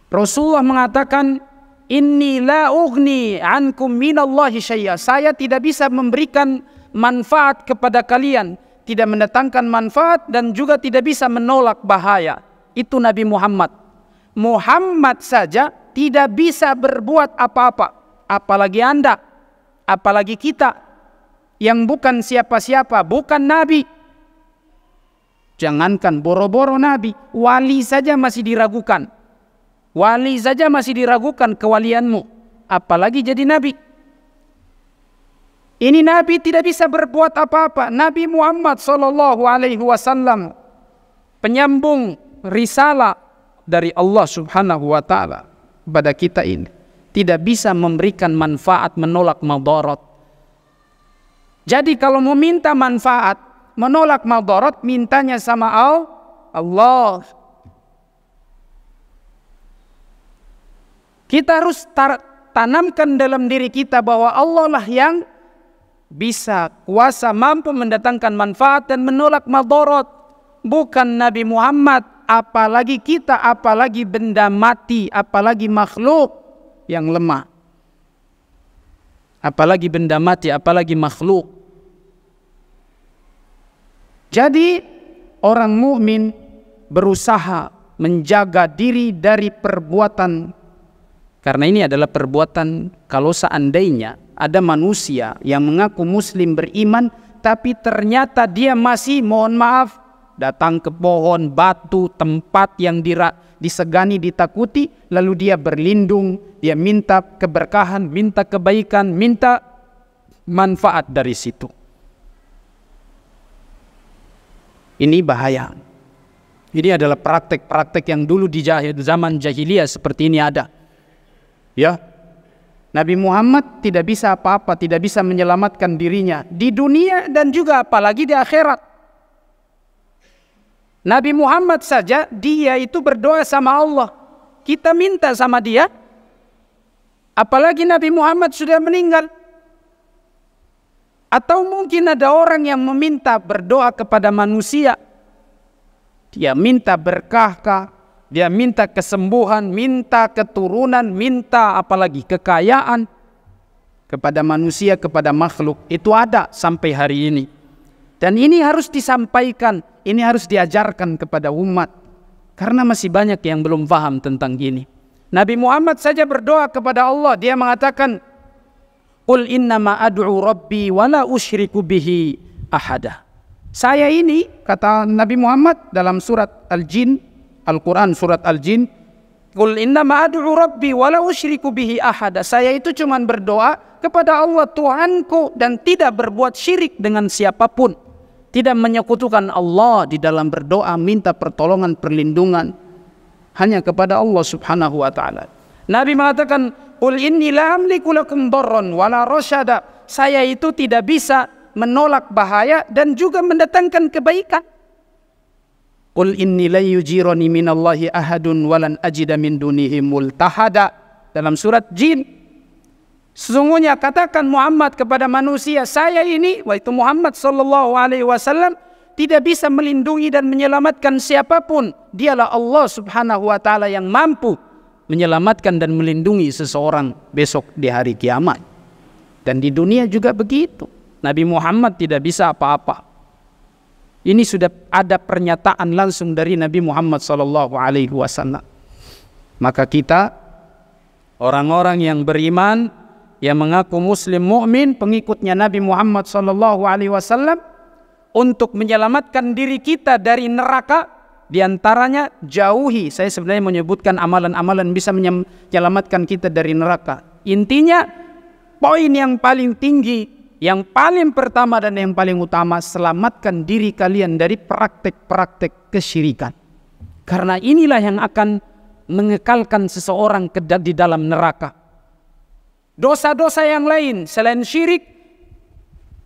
Rasulullah mengatakan, inni la ughni ankum minallahi syai'a. Saya tidak bisa memberikan manfaat kepada kalian, tidak mendatangkan manfaat dan juga tidak bisa menolak bahaya. Itu Nabi Muhammad. Muhammad saja tidak bisa berbuat apa-apa, apalagi Anda, apalagi kita yang bukan siapa-siapa, bukan Nabi. Jangankan boro-boro Nabi, wali saja masih diragukan. Wali saja masih diragukan kewalianmu, apalagi jadi Nabi. Ini Nabi tidak bisa berbuat apa-apa. Nabi Muhammad SAW, penyambung risalah dari Allah Subhanahu wa Ta'ala kepada kita ini, tidak bisa memberikan manfaat, menolak madarat. Jadi kalau mau minta manfaat, menolak madarat, mintanya sama Allah. Kita harus tanamkan dalam diri kita bahwa Allah lah yang bisa, kuasa, mampu mendatangkan manfaat dan menolak madarat. Bukan Nabi Muhammad, apalagi kita, apalagi benda mati, apalagi makhluk yang lemah. Apalagi benda mati, apalagi makhluk. Jadi orang mukmin berusaha menjaga diri dari perbuatan. Karena ini adalah perbuatan, kalau seandainya ada manusia yang mengaku muslim beriman, tapi ternyata dia masih, mohon maaf, datang ke pohon, batu, tempat yang disegani, ditakuti, lalu dia berlindung, dia minta keberkahan, minta kebaikan, minta manfaat dari situ. Ini bahaya. Ini adalah praktek-praktek yang dulu di zaman jahiliyah seperti ini ada. Ya, Nabi Muhammad tidak bisa apa-apa, tidak bisa menyelamatkan dirinya di dunia dan juga apalagi di akhirat. Nabi Muhammad saja, dia itu berdoa sama Allah. Kita minta sama dia, apalagi Nabi Muhammad sudah meninggal. Atau mungkin ada orang yang meminta berdoa kepada manusia. Dia minta berkah, dia minta kesembuhan, minta keturunan, minta apalagi kekayaan kepada manusia, kepada makhluk. Itu ada sampai hari ini. Dan ini harus disampaikan, ini harus diajarkan kepada umat. Karena masih banyak yang belum paham tentang ini. Nabi Muhammad saja berdoa kepada Allah. Dia mengatakan, Qul innama ad'u rabbi wa la usyriku bihi ahada. Saya ini, kata Nabi Muhammad dalam surat Al-Jin, Al-Quran surat Al-Jin, Qul innama ad'u rabbi wa la usyriku bihi ahada. Saya itu cuma berdoa kepada Allah Tuhanku dan tidak berbuat syirik dengan siapapun. Tidak menyekutukan Allah di dalam berdoa, minta pertolongan, perlindungan. Hanya kepada Allah Subhanahu wa ta'ala. Nabi mengatakan, Qul inni la amliku lakum darran wa la rasyada. Saya itu tidak bisa menolak bahaya dan juga mendatangkan kebaikan. Qul inni la yujirani minallahi ahadun walan ajida min dunihi multahada. Dalam surat Jin, sesungguhnya katakan Muhammad kepada manusia, saya ini, yaitu Muhammad sallallahu alaihi wasallam, tidak bisa melindungi dan menyelamatkan siapapun. Dialah Allah Subhanahu wa taala yang mampu menyelamatkan dan melindungi seseorang besok di hari kiamat. Dan di dunia juga begitu. Nabi Muhammad tidak bisa apa-apa. Ini sudah ada pernyataan langsung dari Nabi Muhammad sallallahu alaihi wasallam. Maka kita, orang-orang yang beriman, yang mengaku muslim mukmin, pengikutnya Nabi Muhammad sallallahu alaihi wasallam, untuk menyelamatkan diri kita dari neraka, diantaranya jauhi. Saya sebenarnya menyebutkan amalan-amalan bisa menyelamatkan kita dari neraka. Intinya, poin yang paling tinggi, yang paling pertama dan yang paling utama, selamatkan diri kalian dari praktek-praktek kesyirikan. Karena inilah yang akan mengekalkan seseorang di dalam neraka. Dosa-dosa yang lain selain syirik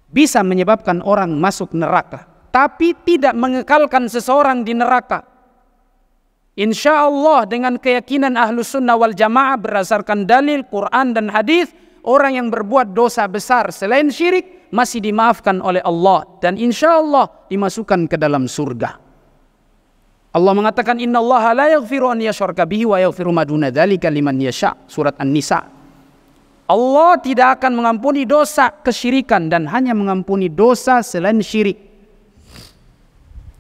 bisa menyebabkan orang masuk neraka, tapi tidak mengekalkan seseorang di neraka. Insya Allah dengan keyakinan Ahlus Sunnah wal Jamaah berdasarkan dalil Quran dan hadis, orang yang berbuat dosa besar selain syirik masih dimaafkan oleh Allah dan insya Allah dimasukkan ke dalam surga. Allah mengatakan innallaha la yaghfiru an yushraka bihi wa yaghfiru ma duna dzalika liman yasha. Surat An-Nisa. Allah tidak akan mengampuni dosa kesyirikan dan hanya mengampuni dosa selain syirik.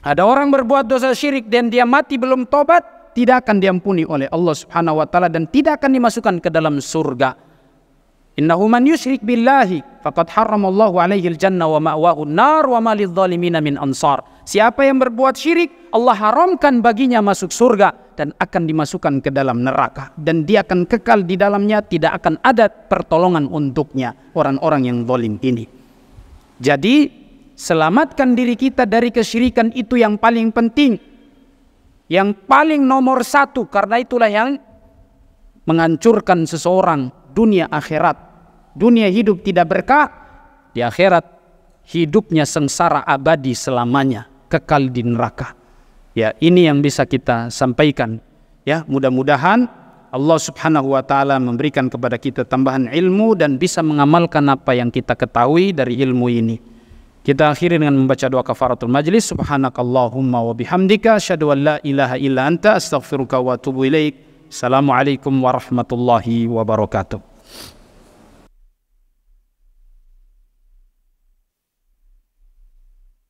Ada orang berbuat dosa syirik dan dia mati belum tobat, tidak akan diampuni oleh Allah Subhanahu wa taala dan tidak akan dimasukkan ke dalam surga. Innahu man yusyrik billahi faqad harramallahu alaihi al-jannah wa ma'wahu an-nar wa ma lidh-dhalimin min ansar. Siapa yang berbuat syirik, Allah haramkan baginya masuk surga dan akan dimasukkan ke dalam neraka dan dia akan kekal di dalamnya, tidak akan ada pertolongan untuknya orang-orang yang zalim ini. Jadi selamatkan diri kita dari kesyirikan itu yang paling penting, yang paling nomor satu, karena itulah yang menghancurkan seseorang dunia akhirat. Dunia hidup tidak berkah, di akhirat hidupnya sengsara abadi selamanya, kekal di neraka. Ya, ini yang bisa kita sampaikan. Ya, mudah-mudahan Allah Subhanahu wa taala memberikan kepada kita tambahan ilmu dan bisa mengamalkan apa yang kita ketahui dari ilmu ini. Kita akhiri dengan membaca doa kafaratul majlis. Subhanakallahumma wa bihamdika asyhadu an la ilaha illa anta astaghfiruka wa atubu ilaik. Assalamualaikum warahmatullahi wabarakatuh.